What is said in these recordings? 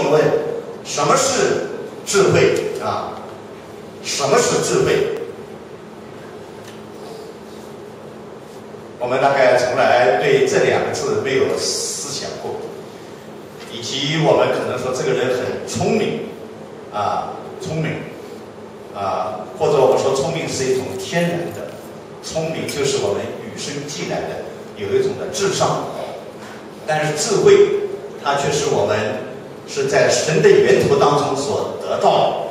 个问：什么是智慧啊？什么是智慧？我们大概从来对这两个字没有思想过，以及我们可能说这个人很聪明啊，或者我们说聪明是一种天然的，聪明就是我们与生俱来的，有一种的智商。但是智慧，它却是我们是在神的源头当中所得到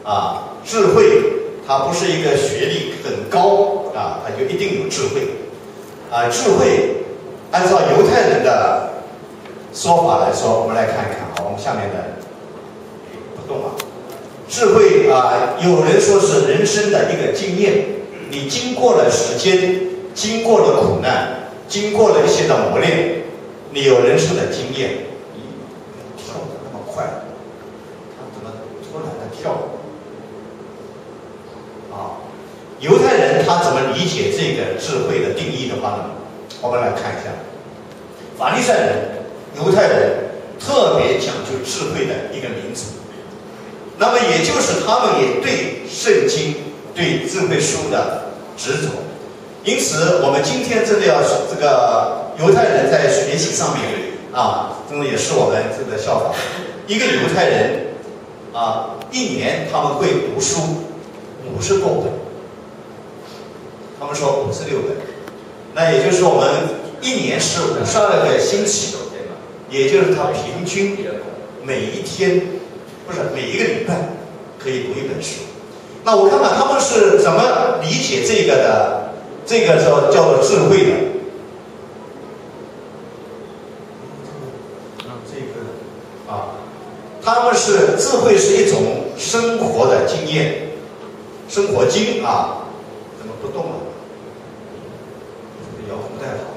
的啊。智慧它不是一个学历很高啊，它就一定有智慧啊。智慧按照犹太人的说法来说，我们来看一看啊，我们下面的不动啊。智慧啊，有人说是人生的一个经验，你经过了时间，经过了苦难，经过了一些的磨练，你有人生的经验。你跳得那么快，他怎么突然的跳？啊，犹太人他怎么理解这个智慧的定义的话呢？我们来看一下，法利赛人、犹太人特别讲究智慧的一个民族。那么也就是他们也对圣经、对智慧书的执着，因此我们今天真的要这个犹太人在学习上面啊，真的也是我们这个效法。一个犹太人啊，一年他们会读书50多本，他们说56本，那也就是我们一年是52个星期，也就是他平均每一天。不是每一个礼拜可以读一本书。那我看看他们是怎么理解这个的，这个叫做智慧的。这个啊，他们是智慧是一种生活的经验，生活经啊，怎么不动了？这个遥控带好。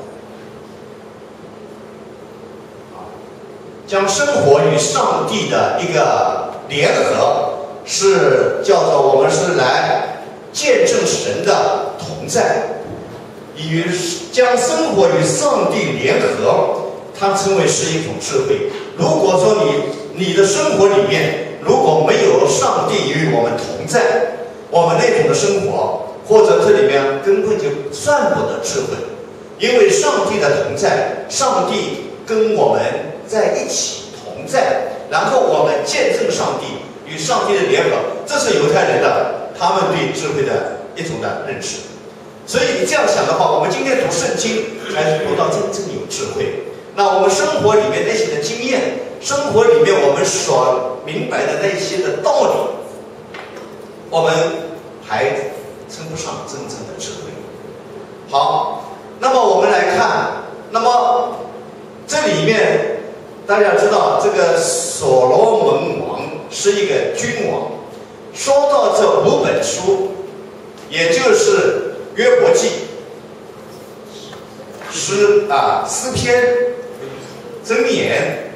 将生活与上帝的一个联合，是叫做我们是来见证神的同在，与将生活与上帝联合，它称为是一种智慧。如果说你的生活里面如果没有上帝与我们同在，我们那种的生活或者这里面根本就算不得智慧，因为上帝的同在，上帝跟我们在一起同在，然后我们见证上帝与上帝的联合，这是犹太人的他们对智慧的一种的认识。所以你这样想的话，我们今天读圣经才读到真正有智慧。那我们生活里面那些的经验，生活里面我们所明白的那些的道理，我们还称不上真正的智慧。好，那么我们来看，那么这里面大家知道，这个所罗门王是一个君王。说到这5本书，也就是约伯记、诗篇、箴言、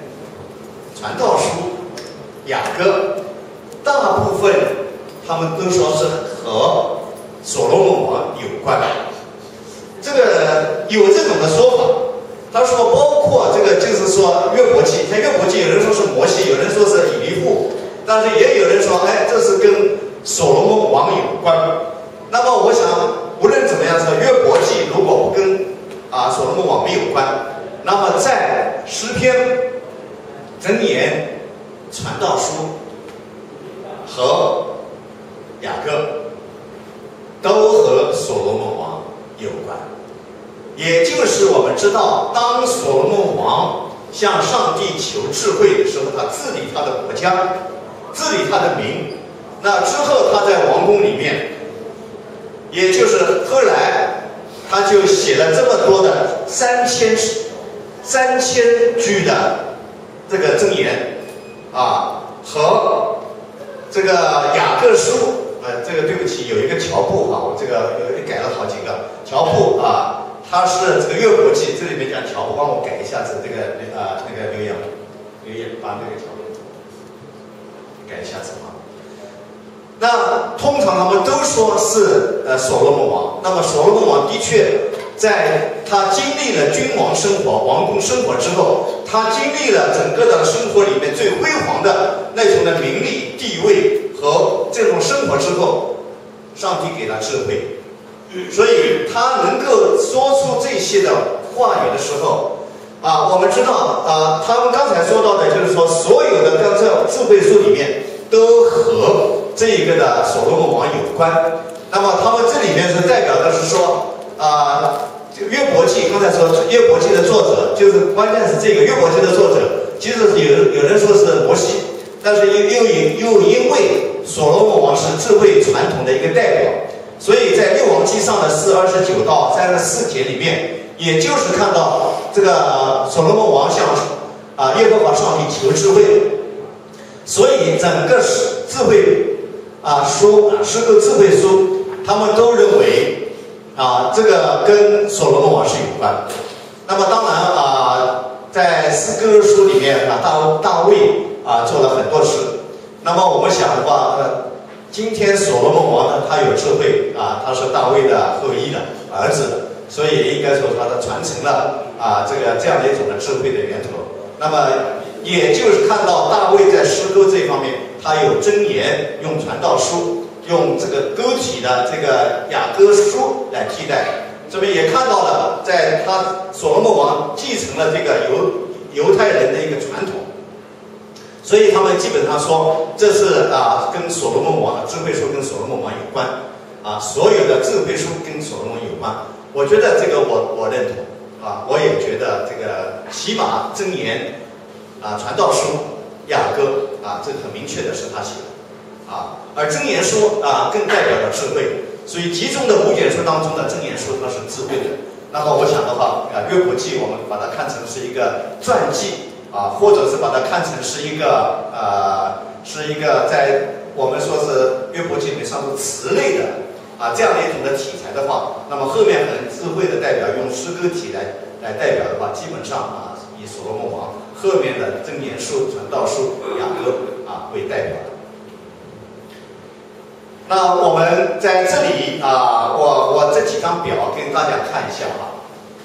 传道书、雅歌，大部分他们都说是和所罗门王有关。这个有这种的说法。他说，包括这个，就是说约伯记，像约伯记，有人说是摩西，有人说是以利户，但是也有人说，哎，这是跟所罗门王有关。那么我想，无论怎么样说，约伯记如果不跟所罗门王没有关，那么在诗篇、箴言、传道书和雅歌都和所罗门王有关。也就是我们知道，当所罗门王向上帝求智慧的时候，他治理他的国家，治理他的民。那之后他在王宫里面，也就是后来他就写了这么多的3000句的这个箴言和这个雅各书这个对不起，有一个乔布我这个改了好几个乔布他是这个约伯记，这里面讲乔布，帮我改一下子这个那个留言把那个乔布改一下子那通常他们都说是所罗门王。那么所罗门王的确在他经历了君王生活、王宫生活之后，他经历了整个的生活里面最辉煌的那种的名利、地位和这种生活之后，上帝给他智慧，所以他能够说出这些的话语的时候，我们知道他们刚才说到的就是说，所有的刚才智慧书里面都和这一个的所罗门王有关。那么他们这里面是代表的是说约伯记，刚才说约伯记的作者，就是关键是这个约伯记的作者，其实有人说是摩西，但是又因为所罗门王是智慧传统的一个代表，所以在列王记上的4:29到34节里面，也就是看到这个所罗门王向耶和华上帝求智慧，所以整个智慧书诗歌智慧书，他们都认为这个跟所罗门王是有关。那么当然在诗歌书里面大卫做了很多事。那么我们想的话，今天所罗门王呢，他有智慧他是大卫的后裔的儿子，所以应该说他传承了这样的一种的智慧的源头。那么也就是看到大卫在诗歌这方面，他有箴言，用传道书，用这个歌体的这个雅歌书来替代。这边也看到了，在他所罗门王继承了这个犹太人的一个传统，所以他们基本上说这是跟所罗门王的智慧书跟所罗门王有关所有的智慧书跟所罗门有关。我觉得这个我认同我也觉得这个起码箴言传道书雅歌这个很明确的是他写的而箴言书更代表了智慧。所以集中的5卷书当中的箴言书它是智慧的。那么我想的话约伯记我们把它看成是一个传记或者是把它看成是一个在我们说是约伯记里面算是词类的这样的一种的题材的话，那么后面很智慧的代表用诗歌体来代表的话，基本上以所罗门王后面的箴言书、传道书、雅歌为代表的。那我们在这里我这几张表跟大家看一下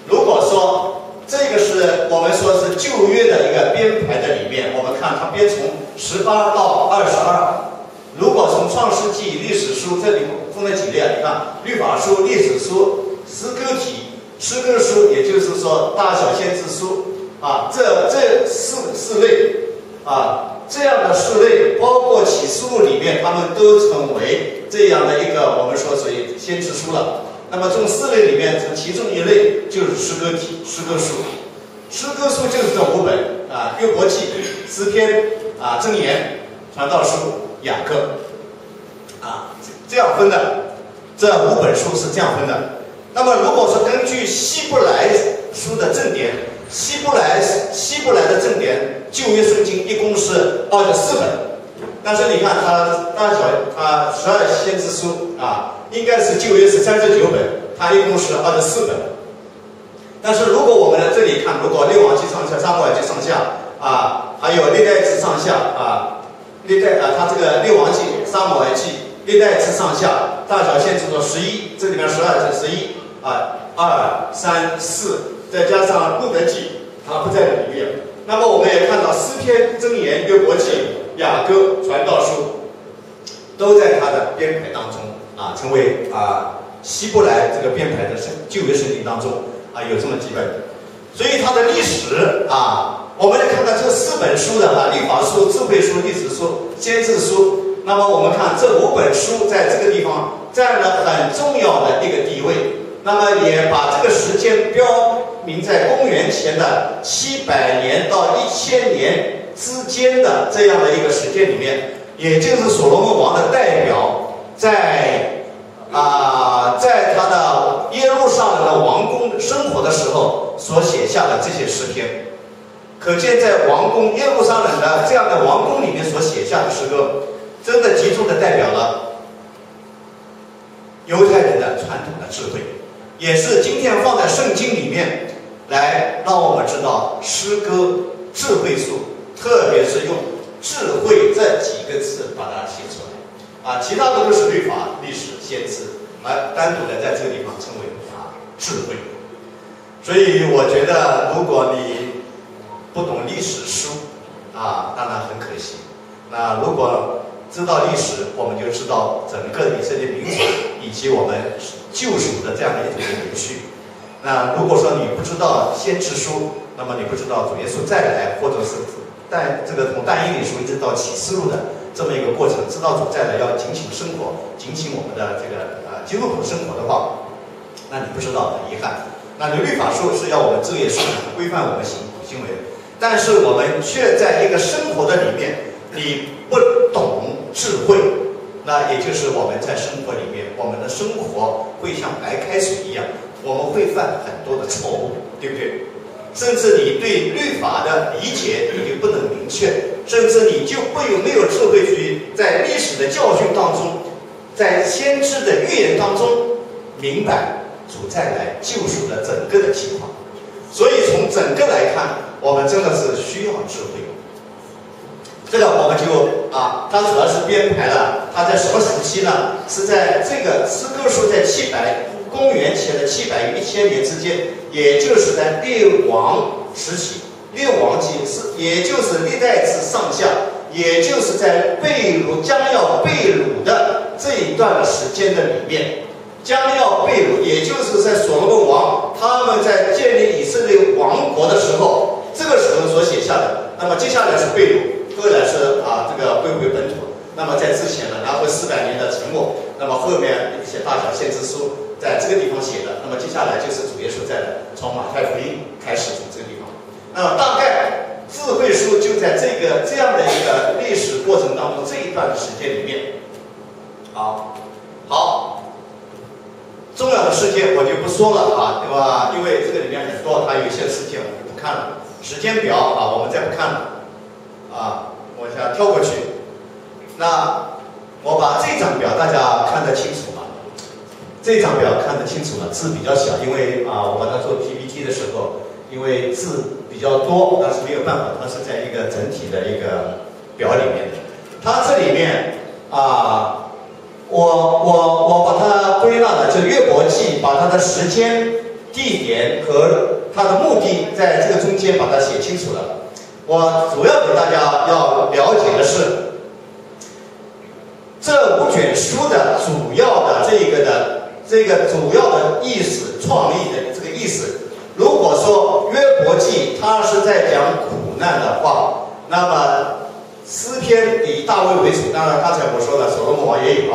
如果说这个是我们说是旧约的一个编排的里面，我们看它编从18到22。如果从创世纪、历史书这里分了几列，你看律法书、历史书、诗歌体、诗歌书，也就是说大小先知书这四类这样的4类，包括启示录里面，他们都称为这样的一个我们说属于先知书了。那么从4类里面，其中一类就是诗歌体、诗歌书。诗歌书就是这5本约伯记、诗篇箴言、传道书、雅歌这样分的。这5本书是这样分的。那么如果说根据希伯来书的正典，希伯来的正典旧约圣经一共是24本，但是你看它大小12先知书应该是旧约是39本，它一共是24本。但是如果我们在这里看，如果列王记上下、撒母耳记上下还有历代志上下它这个列王记、撒母耳记、历代志上下，大小先知说11，这里面12是112、3、4，再加上路德记它不在里面。那么我们也看到诗篇、箴言、约伯记、雅歌、传道书都在它的编排当中成为希伯来这个编排的旧约圣经当中有这么几本。所以它的历史我们来看看这4本书的律法书、智慧书、历史书、先知书。那么我们看这5本书在这个地方占了很重要的一个地位。那么也把这个时间标明在公元前的700年到1000年之间的这样的一个时间里面，也就是所罗门王的代表在他的耶路撒冷的王宫生活的时候所写下的这些诗篇。可见在王宫耶路撒冷的这样的王宫里面所写下的诗歌，真的集中的代表了犹太人的传统的智慧，也是今天放在圣经里面来让我们知道诗歌智慧书，特别是用智慧这几个字把它写出来其他的都是律法、历史、先知，而单独的在这个地方称为智慧所以我觉得，如果你不懂历史书啊，当然很可惜。那如果知道历史，我们就知道整个以色列民族以及我们救赎的这样的一种延续。那如果说你不知道先知书，那么你不知道主耶稣再来，或者是这个从但以理书一直到启示录的这么一个过程，知道主再来要警醒生活，警醒我们的这个基督徒生活的话，那你不知道很遗憾。那你律法书是要我们昼夜思想规范我们行为，但是我们却在一个生活的里面，你不懂智慧，那也就是我们在生活里面，我们的生活会像白开水一样，我们会犯很多的错误，对不对？甚至你对律法的理解你就不能明确，甚至你就没有智慧去在历史的教训当中，在先知的预言当中明白主再来救赎了整个的情况。所以从整个来看，我们真的是需要智慧。这个我们就它主要是编排了，它在什么时期呢？是在这个诗歌书在公元前的700与1000年之间，也就是在列王时期，列王纪是，也就是历代志上下，也就是在将要被掳的这一段时间的里面，将要被掳，也就是在所罗门王他们在建立以色列王国的时候，这个时候所写下的。那么接下来是被掳，后来是这个归回本土。那么在之前呢，然后400年的沉默，那么后面一些大小先知书在这个地方写的。那么接下来就是主耶稣在的，从马太福音开始从这个地方。那么大概智慧书就在这样的一个历史过程当中这一段时间里面。好，重要的事件我就不说了对吧？因为这个里面很多，它有一些事件我们就不看了。时间表我们再不看了我想跳过去。那我把这张表大家看得清楚吗？这张表看得清楚吗？字比较小，因为我把它做 PPT 的时候，因为字比较多，但是没有办法，它是在一个整体的一个表里面的。它这里面我把它归纳了，就约伯记，把它的时间、地点和它的目的在这个中间把它写清楚了。我主要给大家要了解的是，这5卷书的主要的这个主要的意思，创立的这个意思。如果说约伯记它是在讲苦难的话，那么诗篇以大卫为主，当然刚才我说了，所罗门王也有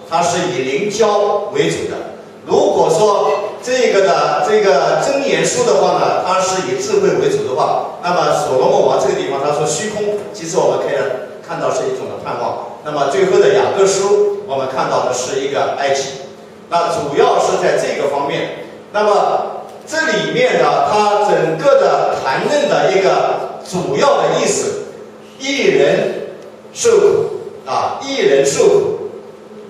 它是以灵交为主的。如果说这个箴言书的话呢，它是以智慧为主的话，那么所罗门王这个地方他说虚空，其实我们可以看到是一种的盼望。那么最后的雅各书，我们看到的是一个埃及。那主要是在这个方面。那么这里面呢，它整个的谈论的一个主要的意思，一人受苦一人受苦。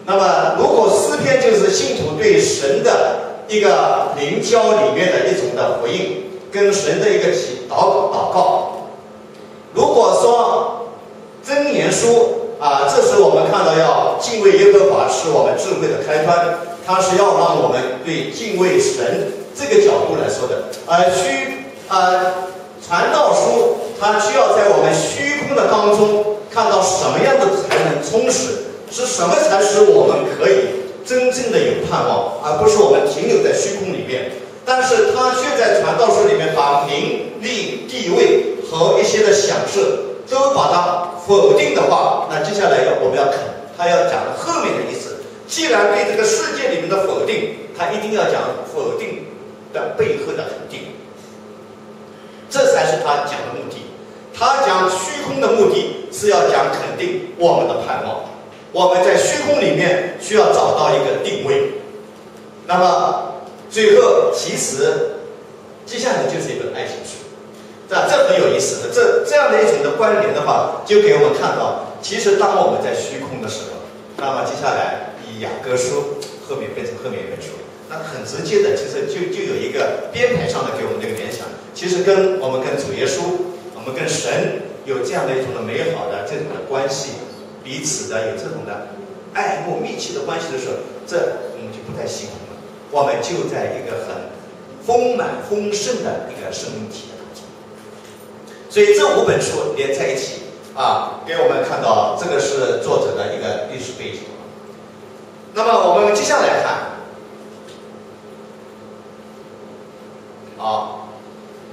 那么如果诗篇就是信徒对神的一个灵交里面的一种的回应，跟神的一个祷告。如果说箴言书这是我们看到要敬畏耶和华是我们智慧的开端，它是要让我们对敬畏神这个角度来说的。传道书它需要在我们虚空的当中看到什么样的才能充实，是什么才使我们可以真正的有盼望，而不是我们停留在虚空里面。但是他却在传道书里面把名利地位和一些的享受都把它否定的话，那接下来我们要看他要讲的后面的意思。既然对这个世界里面的否定，他一定要讲否定的背后的肯定，这才是他讲的目的。他讲虚空的目的是要讲肯定我们的盼望，我们在虚空里面需要找到一个定位。那么最后其实接下来就是一本爱情书，这很有意思的。这样的一种的关联的话，就给我们看到，其实当我们在虚空的时候，那么接下来以雅各书后面变成后面一本书，那很直接的，其实就有一个编排上的给我们这个联想，其实我们跟主耶稣，我们跟神有这样的一种的美好的这种的关系，彼此的有这种的爱慕密切的关系的时候，这我们就不再辛苦了，我们就在一个很丰满丰盛的一个生命体当中。所以这5本书连在一起给我们看到这个是作者的一个历史背景。那么我们接下来看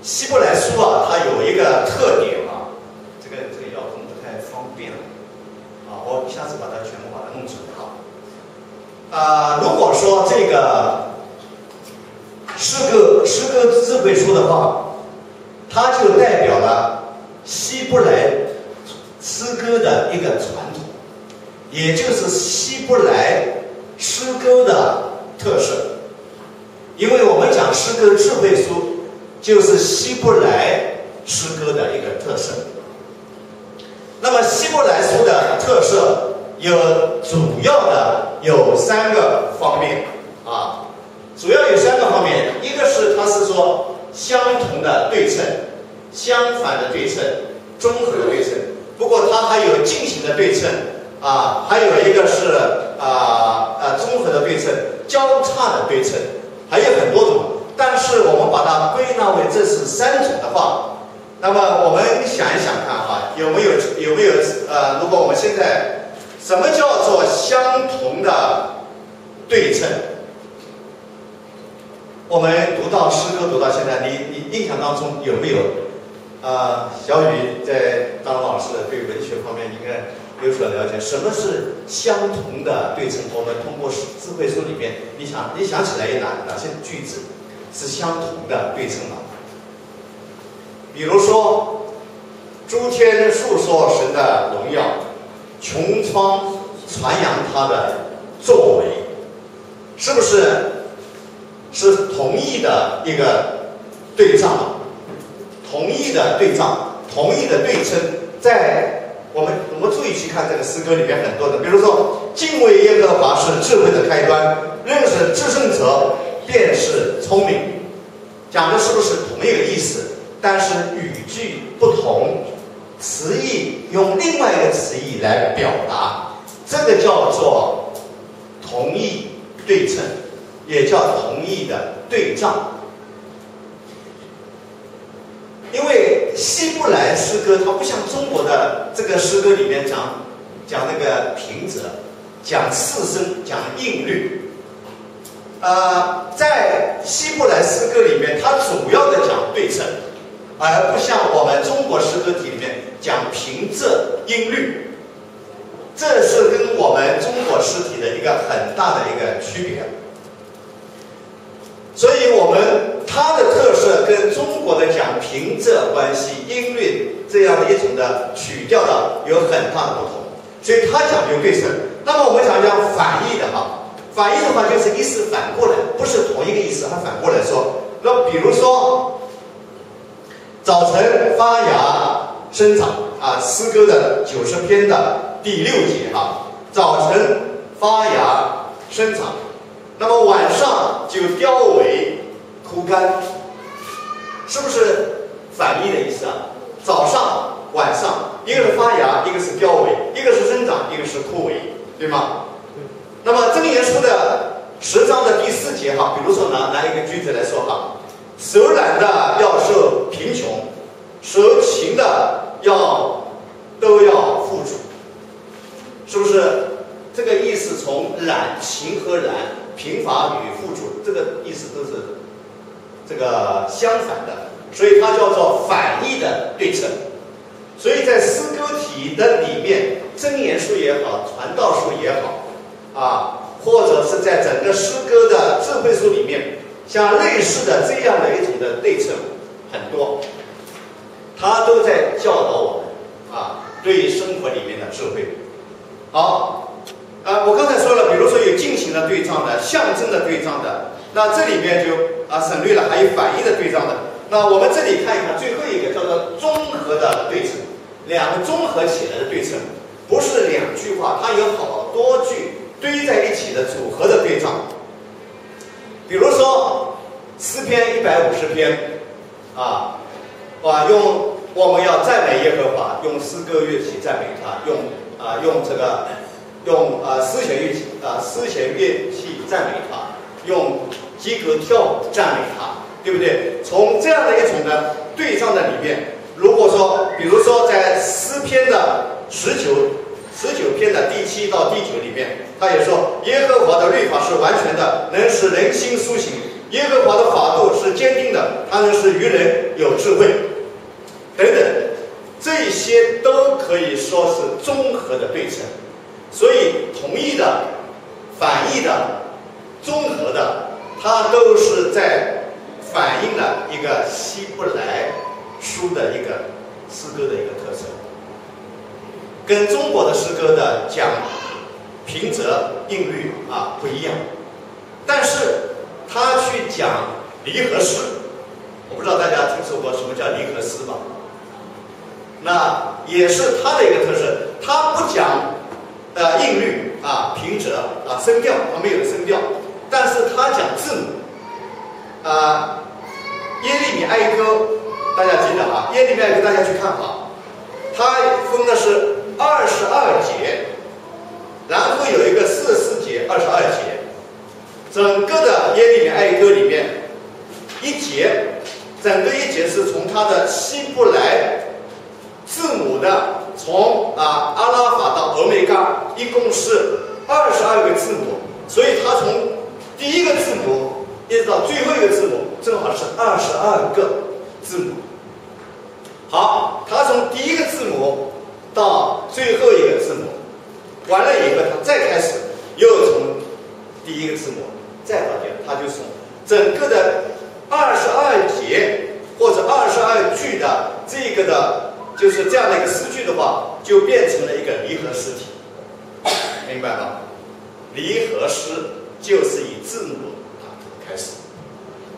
希伯来书它有一个特点这个遥控不太方便我一下子把它全部把它弄出来如果说这个诗歌智慧书的话，它就代表了希伯来诗歌的一个传统，也就是希伯来诗歌的特色。因为我们讲诗歌智慧书，就是希伯来诗歌的一个特色。那么希伯来书的特色主要的有3个方面主要有3个方面，一个是它是说相同的对称、相反的对称、综合的对称。不过它还有进行的对称还有一个是综合的对称、交叉的对称，还有很多种。但是我们把它归纳为这是3种的话，那么我们想一想看有没有如果我们现在什么叫做相同的对称？我们读到诗歌读到现在，你印象当中有没有小雨当老师对文学方面应该有所了解，什么是相同的对称？我们通过智慧书里面，你想起来有哪些句子是相同的对称呢？比如说，诸天述说神的荣耀，穹苍传扬他的作为，是不是同义的一个对仗？同义的对仗，同义的对称，在我们注意去看这个诗歌里面很多的，比如说敬畏耶和华是智慧的开端，认识至圣者便是聪明，讲的是不是同一个意思？但是语句不同，词义用另外一个词义来表达，这个叫做同义对称，也叫同义的对仗。因为希伯来诗歌它不像中国的这个诗歌里面讲那个平仄，讲四声，讲韵律。在希伯来诗歌里面，它主要的讲对称，而不像我们中国诗歌体里面讲平仄音律。这是跟我们中国诗体的一个很大的一个区别。所以它的特色跟中国的讲平仄关系、音律这样的一种的曲调有很大的不同，所以它讲究对称。那么我们讲反义的反义的话就是意思反过来，不是同一个意思，它反过来说。那比如说早晨发芽生长诗歌的90篇的第6节早晨发芽生长，那么晚上就凋萎枯干，是不是反义的意思早上晚上，一个是发芽，一个是凋萎，一个是生长，一个是枯萎，对吗？那么箴言书的10章的第4节比如说拿一个句子来说手懒的要受贫穷，手勤的都要富足，是不是？这个意思从勤和懒、贫乏与富足，这个意思都是这个相反的，所以它叫做反义的对称。所以在诗歌体的里面，箴言书也好，传道书也好或者是在整个诗歌的智慧书里面，像类似的这样的一种的对称很多，它都在教导我们对生活里面的智慧。我刚才说了，比如说有进行的对仗的、象征的对仗的，那这里面就省略了，还有反义的对仗的。那我们这里看一看最后一个叫做综合的对称，两个综合起来的对称，不是2句话，它有好多句堆在一起的组合的对仗。比如说诗篇150篇我们要赞美耶和华，用诗歌乐器赞美他，用丝弦乐器赞美他，用击歌跳舞赞美他，对不对？从这样的一种的对仗的里面，如果说，比如说在诗篇的19篇的第7到第9里面，他也说耶和华的律法是完全的，能使人心苏醒；耶和华的法度是坚定的，它能使愚人有智慧，等等，这些都可以说是综合的对称。所以同义的、反义的、综合的，它都是在反映了一个希伯来书的一个诗歌的一个特色，跟中国的诗歌的讲平仄韵律不一样。但是他去讲离合诗，我不知道大家听说过什么叫离合诗吧？那也是他的一个特色，他不讲韵律平仄声调，他没有声调，但是他讲字母耶利米哀歌，大家记得耶利米哀歌大家去看它分的是22节，然后有一个44节、22节，整个的耶利米哀歌里面整个一节是从它的希伯来字母的，从阿拉法到欧米伽，一共是22个字母，所以它从第一个字母一直到最后一个字母，正好是22个字母。好，它从第一个字母到最后一个字母，完了以后，它再开始又从第一个字母再到第二，它就从整个的22节或者22句的这个的，就是这样的一个诗句的话，就变成了一个离合诗体，明白吗？离合诗就是以字母开始，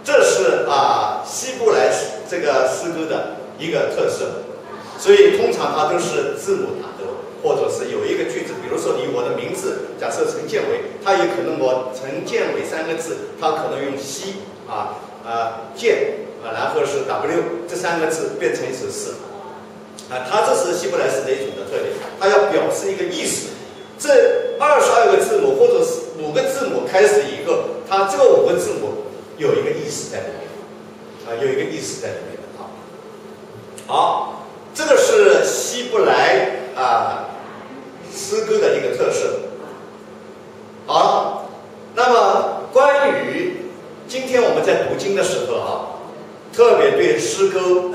这是希伯来这个诗歌的一个特色，所以通常它都是字母打头，或者是有一个句子，比如说你我的名字，假设陈建伟，它有可能我陈建伟3个字，它可能用西建然后是 W 这3个字变成一首诗它这是希伯来诗的一种的特点，它要表示一个意思。这22个字母或者是5个字母开始以后，它这个5个字母有一个意思在里面有一个意思在里面好，这个是希伯来诗歌的一个特色。好，那么关于今天我们在读经的时候特别对诗歌，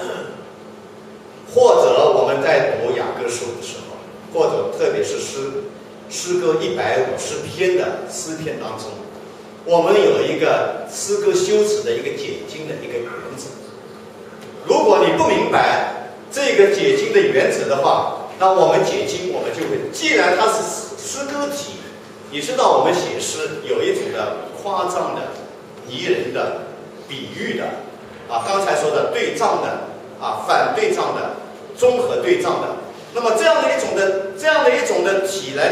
或者我们在读雅歌书的时候，或者特别是诗歌150篇的诗篇当中，我们有一个诗歌修辞的一个解经的一个原则。如果你不明白这个解经的原则的话，那我们解经我们就会，既然它是诗歌体，你知道我们写诗有一种的夸张的、拟人的、比喻的刚才说的对仗的反对仗的、综合对仗的，那么这样的一种的体来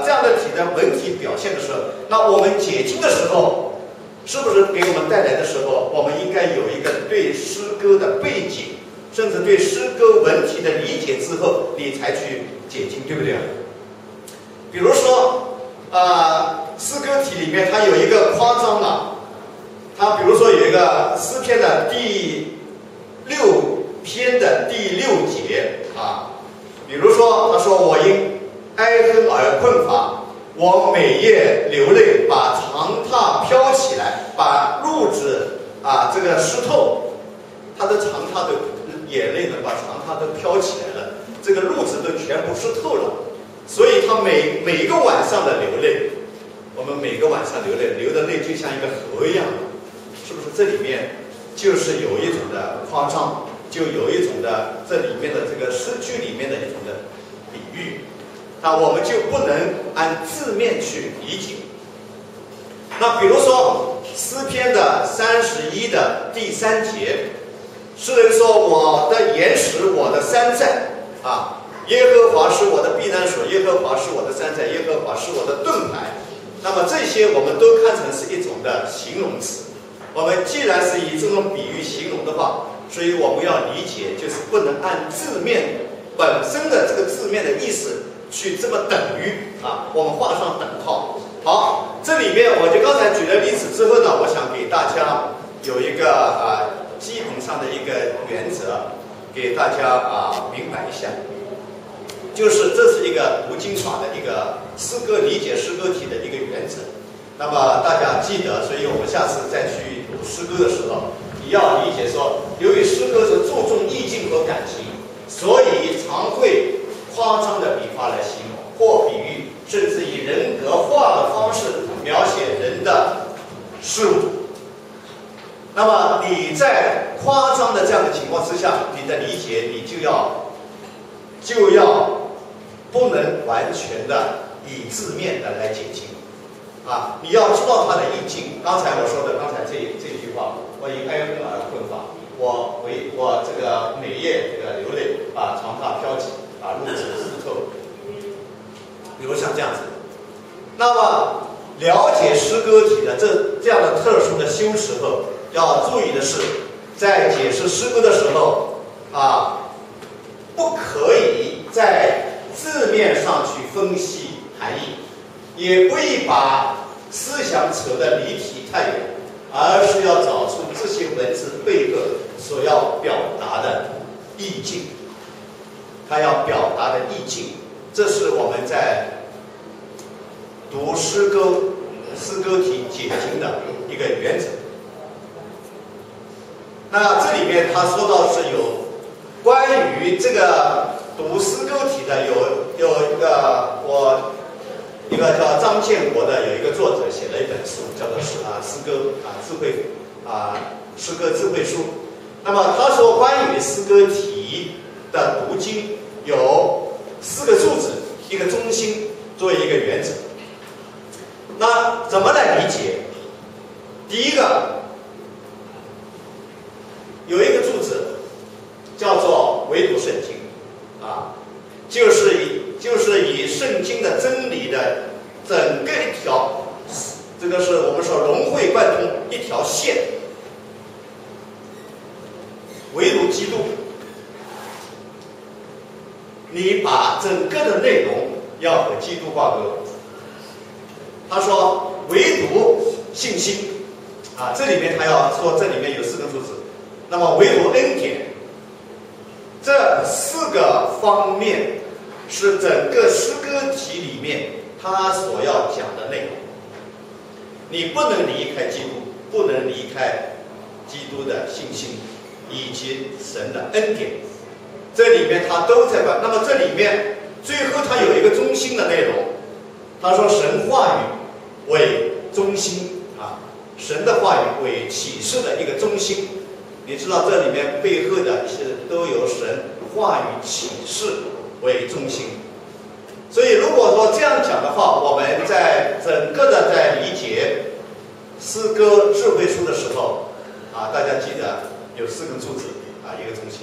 这样的体的文体表现的时候，那我们解经的时候，是不是给我们带来的时候，我们应该有一个对诗歌的背景，甚至对诗歌文体的理解之后，你才去解经，对不对？比如说诗歌体里面它有一个夸张它比如说有一个诗篇的第6篇的第6节比如说他说我因哀哼而困乏，我每夜流泪，把长榻飘起来，把褥子这个湿透，他的长榻的眼泪呢，把长榻都飘起来了，这个褥子都全部湿透了，所以他每一个晚上的流泪，我们每个晚上流泪，流的泪就像一个河一样，是不是？这里面就是有一种的夸张，就有一种的这里面的这个诗句里面的一种的比喻，那我们就不能按字面去理解。那比如说诗篇的31的第3节，诗人说我的岩石，我的山寨耶和华是我的避难所，耶和华是我的山寨，耶和华是我的盾牌。那么这些我们都看成是一种的形容词。我们既然是以这种比喻形容的话，所以我们要理解，就是不能按字面本身的这个字面的意思去这么等于我们画上等号。好，这里面我就刚才举了例子之后呢，我想给大家有一个基本上的一个原则，给大家明白一下，就是这是一个读经法的一个诗歌理解诗歌体的一个原则。那么大家记得，所以我们下次再去读诗歌的时候，你要理解说，由于诗歌是注重意境和感情，所以常会夸张的笔法来形容或比喻，甚至以人格化的方式描写人的事物。那么你在夸张的这样的情况之下，你的理解你就要不能完全的以字面的来解经你要知道它的意境。刚才我说的，这句话，我以埃翁而困乏，我这个每夜这个流泪长发飘起露指湿透，比如像这样子。那么了解诗歌体的这样的特殊的修辞后，要注意的是，在解释诗歌的时候不可以在字面上去分析含义，也不宜把思想扯得离题太远，而是要找出这些文字背后所要表达的意境。它要表达的意境，这是我们在读诗歌体解经的一个原则。那这里面他说到是有关于这个读诗歌体的有一个叫张建国的有一个作者写了一本书，叫做诗歌智慧诗歌智慧书。那么他说关于诗歌体的读经有4个柱子，一个中心作为一个原则。那怎么来理解？第一个有一个柱子叫做唯独圣经就是以圣经的真理的整个一条，这个是我们说融会贯通一条线，唯独基督，你把整个的内容要和基督挂钩。他说唯独信心这里面他要说这里面有4个柱子，那么唯独恩典，这4个方面是整个诗歌体里面他所要讲的内容。你不能离开基督，不能离开基督的信心以及神的恩典，这里面他都在管。那么这里面最后他有一个中心的内容，他说神话语为中心神的话语为启示的一个中心。你知道这里面背后的都有神话语启示为中心。所以如果说这样讲的话，我们在整个的在理解诗歌智慧书的时候大家记得有4个柱子一个中心。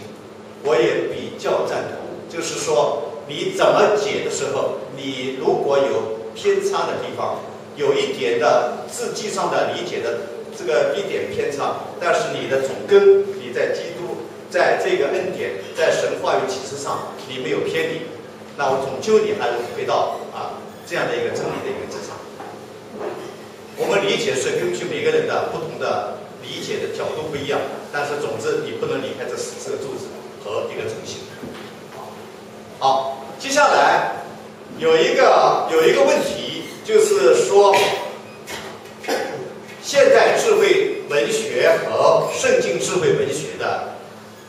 我也比较赞同，就是说你怎么解的时候，你如果有偏差的地方，有一点的字迹上的理解的这个一点偏差，但是你的总根，你在基督，在这个恩典，在神话语启示上你没有偏离，那我终究你还是回到这样的一个真理的原则上。我们理解是根据每个人的不同的理解的角度不一样，但是总之你不能离开这4个柱子和一个中心。好，接下来有一个问题，就是说现代智慧文学和圣经智慧文学的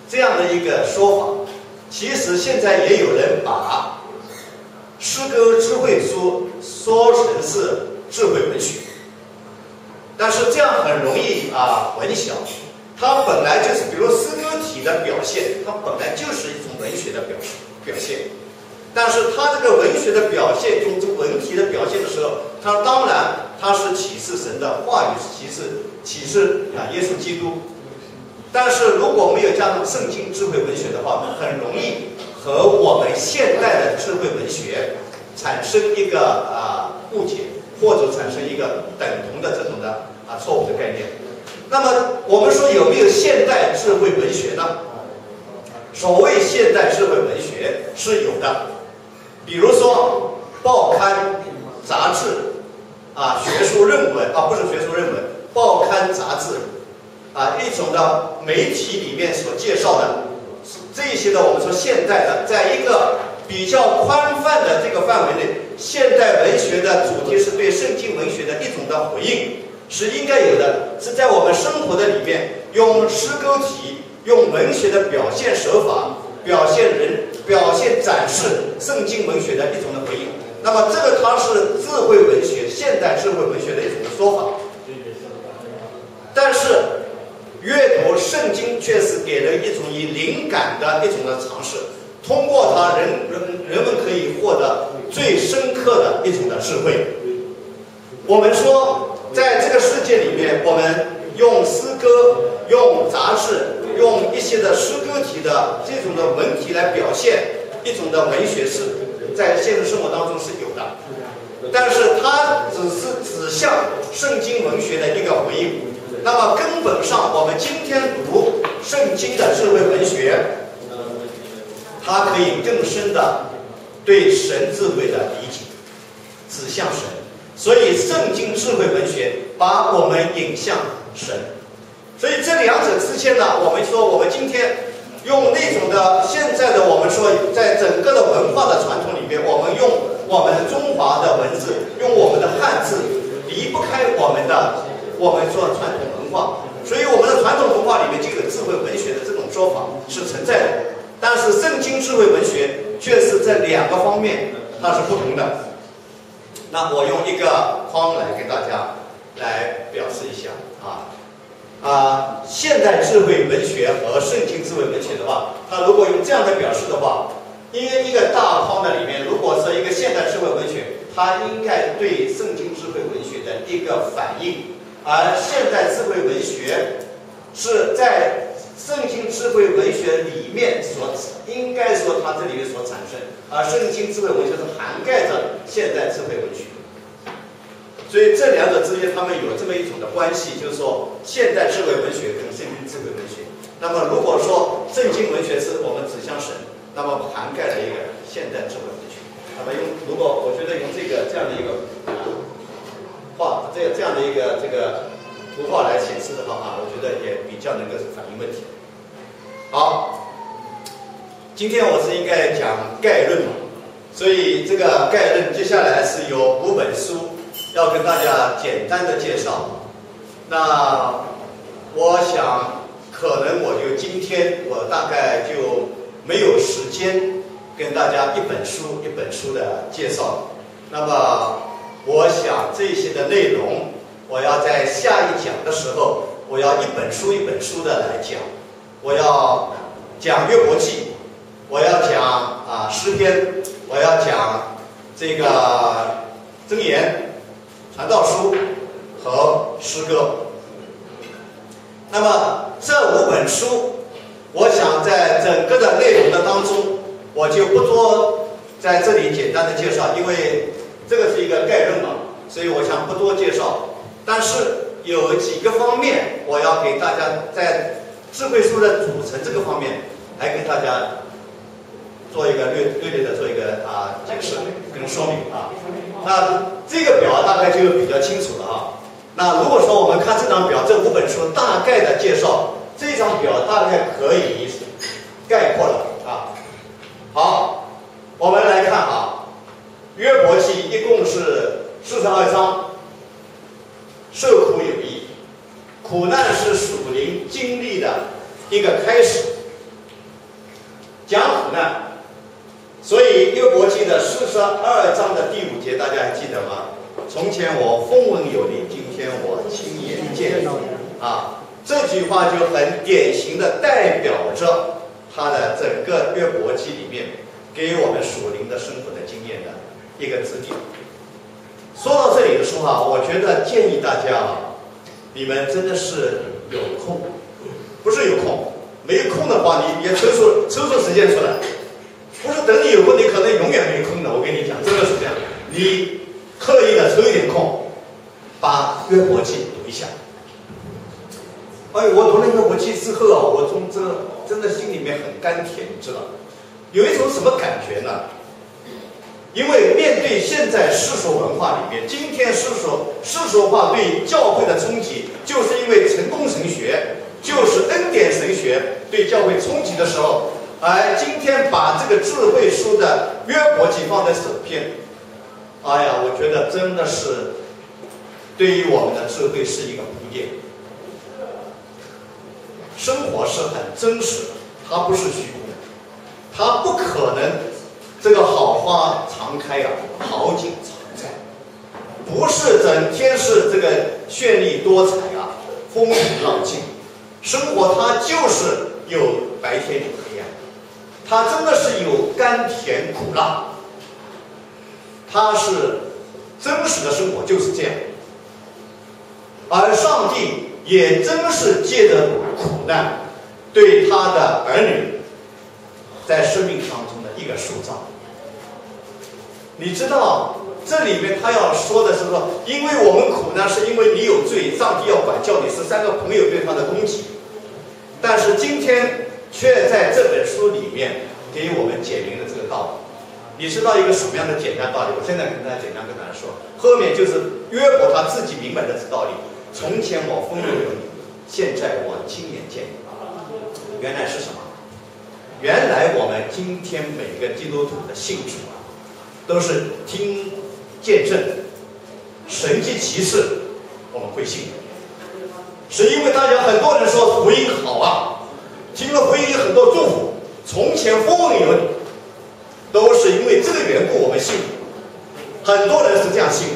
这样的一个说法，其实现在也有人把诗歌智慧书说成是智慧文学，但是这样很容易混淆。它本来就是，比如诗歌体的表现，它本来就是一种文学的表现，但是它这个文学的表现中，这个文体的表现的时候，它当然它是启示神的话语，启示耶稣基督。但是如果没有加上圣经智慧文学的话，很容易和我们现代的智慧文学产生一个误解，或者产生一个等同的这种的错误的概念。那么我们说有没有现代智慧文学呢？所谓现代智慧文学是有的，比如说报刊、杂志学术论文不是学术论文，报刊、杂志一种的媒体里面所介绍的这些的，我们说现代的，在一个比较宽泛的这个范围内，现代文学的主题是对圣经文学的一种的回应，是应该有的，是在我们生活的里面用诗歌体、用文学的表现手法、表现展示圣经文学的一种的回应。那么这个它是智慧文学、现代智慧文学的一种的说法。但是阅读圣经确实给人一种以灵感的一种的尝试，通过它人们可以获得最深刻的一种的智慧。我们说在这个世界里面，我们用诗歌、用杂志、用一些的诗歌体的这种的文体来表现一种的文学是在现实生活当中是有的，但是它只是指向圣经文学的一个回应。那么根本上，我们今天读圣经的智慧文学，它可以更深的对神智慧的理解，指向神。所以圣经智慧文学把我们引向神。所以这两者之间呢，我们说我们今天用那种的现在的我们说在整个的文化的传统里面，我们用我们中华的文字，用我们的汉字，离不开我们说传统文化。所以我们的传统文化里面就有智慧文学的这种说法是存在的。但是圣经智慧文学却是这两个方面它是不同的。那我用一个框来给大家来表示一下现代智慧文学和圣经智慧文学的话，它如果用这样的表示的话，因为一个大框的里面，如果是一个现代智慧文学，它应该对圣经智慧文学的一个反应，而现代智慧文学是在圣经智慧文学里面所应该说它这里面所产生，而圣经智慧文学是涵盖着现代智慧文学。所以这两者之间，他们有这么一种的关系，就是说现代智慧文学跟圣经智慧文学。那么如果说圣经文学是我们指向神，那么涵盖了一个现代智慧文学。那么如果我觉得用这样的一个这样的一个图画来显示的话我觉得也比较能够反映问题。好，今天我是应该讲概论嘛，所以这个概论接下来是有5本书。要跟大家简单的介绍，那我想可能我就今天我大概就没有时间跟大家一本书的介绍。那么我想这些的内容，我要在下一讲的时候，我要一本书的来讲。我要讲约伯记，我要讲诗篇，我要讲这个箴言。传道书和诗歌。那么这5本书，我想在整个的内容的当中，我就不多在这里简单的介绍，因为这个是一个概论嘛，所以我想不多介绍。但是有几个方面，我要给大家在智慧书的组成这个方面，来给大家做一个略的做一个解释跟说明那这个表大概就比较清楚了那如果说我们看这张表，这5本书大概的介绍，这张表大概可以概括了好，我们来看约伯记一共是42章，受苦有益，苦难是属灵经历的一个开始，讲苦难。所以约伯记的42章的第5节，大家还记得吗？从前我风闻有你，今天我亲眼见你这句话就很典型的代表着他的整个约伯记里面给我们属灵的生活的经验的一个指点。说到这里的时候我觉得建议大家你们真的是有空，不是有空，没空的话你也抽出时间出来。不是等你有空，你可能永远没空的。我跟你讲，真的是这样。你刻意的抽一点空，把约伯记读一下。我读了约伯记之后我真的心里面很甘甜，你知道，有一种什么感觉呢？因为面对现在世俗文化里面，今天世俗化对教会的冲击，就是因为成功神学就是恩典神学对教会冲击的时候。而今天把这个智慧书的约伯记放在首篇，哎呀，我觉得真的是对于我们的智慧是一个铺垫。生活是很真实的，它不是虚空，它不可能这个好花常开啊，好景常在，不是整天是这个绚丽多彩啊，风平浪静。生活它就是有白天有黑暗，它真的是有甘甜苦辣，它是真实的生活就是这样。而上帝也真是借着苦难对他的儿女在生命当中的一个塑造。你知道这里面他要说的是说，因为我们苦难是因为你有罪，上帝要管教你，13个朋友对他的攻击。但是今天却在这本书里面给我们解明了这个道理。你知道一个什么样的简单道理？我现在跟大家简单跟大家说，后面就是约伯他自己明白的这道理。从前我风流有你，现在我亲眼见你。原来是什么？原来我们今天每个基督徒的信主啊，都是听见证神迹奇事，我们会信。是因为大家很多人说福音好啊，听了福音有很多祝福，从前风闻有你，都是因为这个缘故我们信。很多人是这样信的。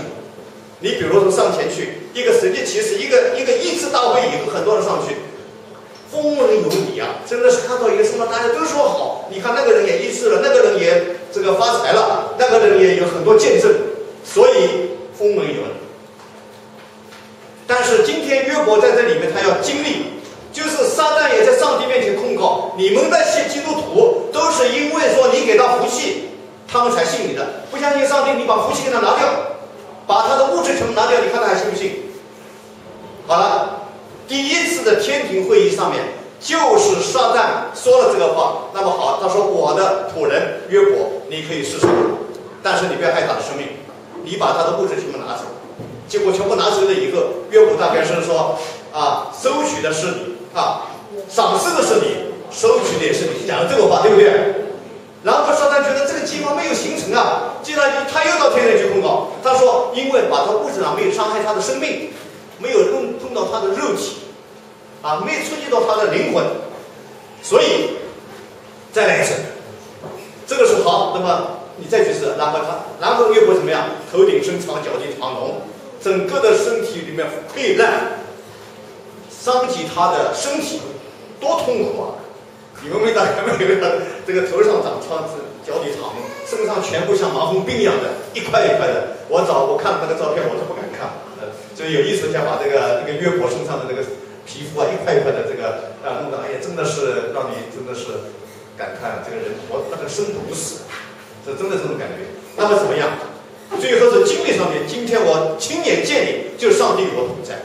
你比如说上前去一个神迹奇事，一个医治大会以后，很多人上去，风闻有你啊，真的是看到一个什么，大家都说好。你看那个人也医治了，那个人也这个发财了，那个人也有很多见证，所以风闻有你。但是今天约伯在这里面，他要经历，就是撒旦也在上帝面前控告你们那些基督徒，都是因为说你给他福气，他们才信你的。不相信上帝，你把福气给他拿掉，把他的物质全部拿掉，你看他还信不信？好了，第一次的天庭会议上面，就是撒旦说了这个话。那么好，他说我的仆人约伯，你可以试试，但是你不要害他的生命，你把他的物质全部拿走。结果全部拿走了以后，约伯大概是说啊，收取的是你啊，赏赐的是你，收取的也是你，讲了这个话，对不对？然后撒旦觉得这个计划没有形成啊，既然他又到天庭去控告，他说因为把他物质上没有伤害他的生命，没有碰到他的肉体啊，没有触及到他的灵魂，所以再来一次，这个是好。那么你再去试，然后约伯怎么样？头顶深长，脚底长龙，整个的身体里面溃烂，伤及他的身体，多痛苦啊！你们大家没有这个头上长疮，脚底长，身上全部像麻风病一样的，一块一块的。我看那个照片，我是不敢看。所以有艺术家把这个约伯身上的这个皮肤啊，一块一块的这个弄得，哎呀，真的是让你真的是感叹这个人活那个生不如死，这真的这种感觉。那么怎么样？最后是经历上面，今天我亲眼见你，就是上帝与我同在，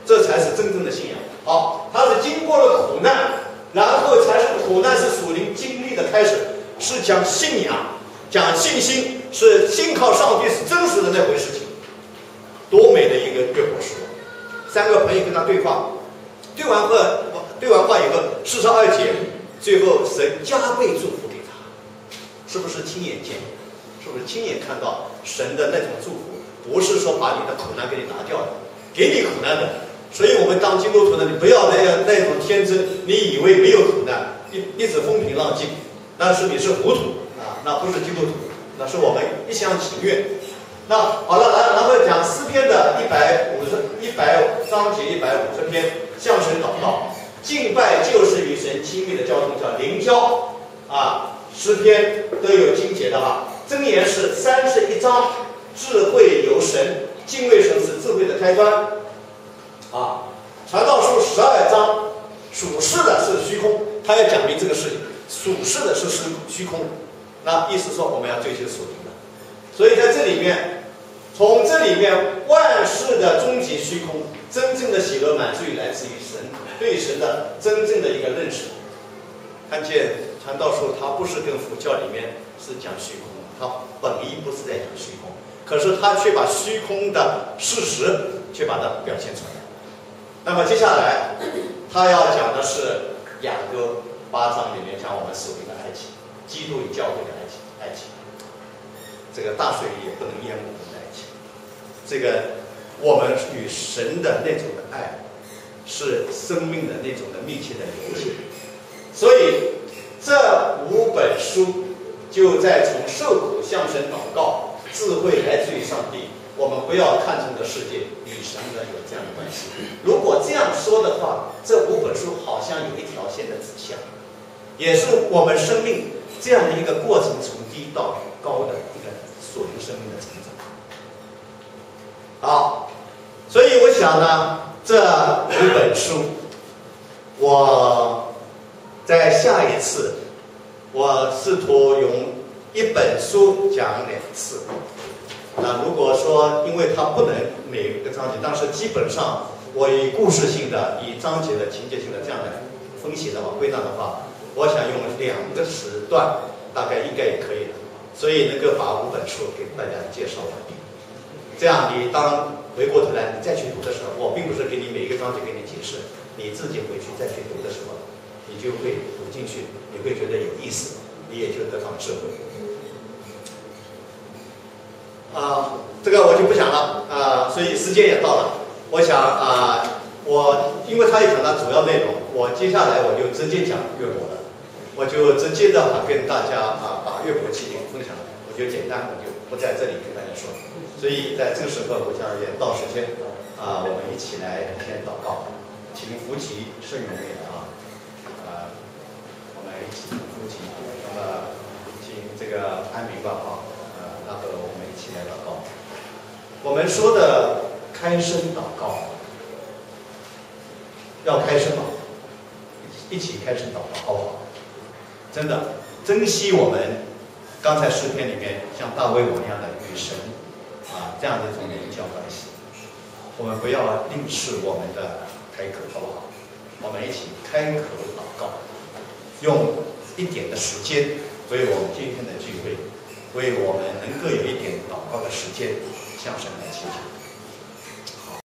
这才是真正的信仰。好，他是经过了苦难。然后才是苦难，是属灵经历的开始，是讲信仰，讲信心，是信靠上帝是真实的那回事情。多美的一个约伯书！3个朋友跟他对话，对完话以后，42节，最后神加倍祝福给他，是不是亲眼见？是不是亲眼看到神的那种祝福？不是说把你的苦难给你拿掉的，给你苦难的。所以我们当基督徒的，你不要那种天真，你以为没有苦难，一直风平浪静，那是你是糊涂啊，那不是基督徒，那是我们一厢情愿。那好了，然后讲诗篇的100章节150篇，向神祷告，敬拜就是与神亲密的交通，叫灵交啊。诗篇都有经节的哈，箴言是31章，智慧由神，敬畏神是智慧的开端。啊，传道书12章，属世的是虚空，他要讲明这个事情，属世的是虚空，那意思说我们要追求属灵的，所以在这里面，从这里面万事的终极虚空，真正的喜乐满足于来自于神对神的真正的一个认识。看见传道书，它不是跟佛教里面是讲虚空，它本意不是在讲虚空，可是它却把虚空的事实却把它表现出来。那么接下来他要讲的是雅歌8章里面讲我们属灵的爱情，基督与教会的爱情，这个大水也不能淹没我们的爱情。这个我们与神的那种的爱，是生命的那种的密切的联系。所以这5本书就在从受苦向神祷告，智慧来自于上帝。我们不要看重的世界与神人有这样的关系。如果这样说的话，这5本书好像有一条线的指向，也是我们生命这样的一个过程，从低到高的一个属灵生命的成长。好，所以我想呢，这5本书，我在下一次，我试图用1本书讲2次。那如果说，因为它不能每一个章节，但是基本上我以故事性的、以章节的情节性的这样的分析的话、归纳的话，我想用2个时段，大概应该也可以了。所以能够把5本书给大家介绍完毕。这样你当回过头来你再去读的时候，我并不是给你每一个章节给你解释，你自己回去再去读的时候，你就会读进去，你会觉得有意思，你也就得到智慧。这个我就不讲了所以时间也到了。我想我因为他也讲到主要内容，我接下来我就直接讲约伯了，我就直接的跟大家把约伯记分享，我就简单，我就不在这里跟大家说。所以在这个时候，我想也到时间我们一起来先祷告，请福吉圣永也我们一起福吉，那么请这个安明吧然后我们一起来祷告。我们说的开声祷告，要开声嘛，一起开声祷告，好不好？真的，珍惜我们刚才诗篇里面像大卫王一样的与神这样的一种联交关系。我们不要吝啬我们的开口，好不好？我们一起开口祷告，用一点的时间为我们今天的聚会，为我们能够有一点祷告的时间向神来祈求。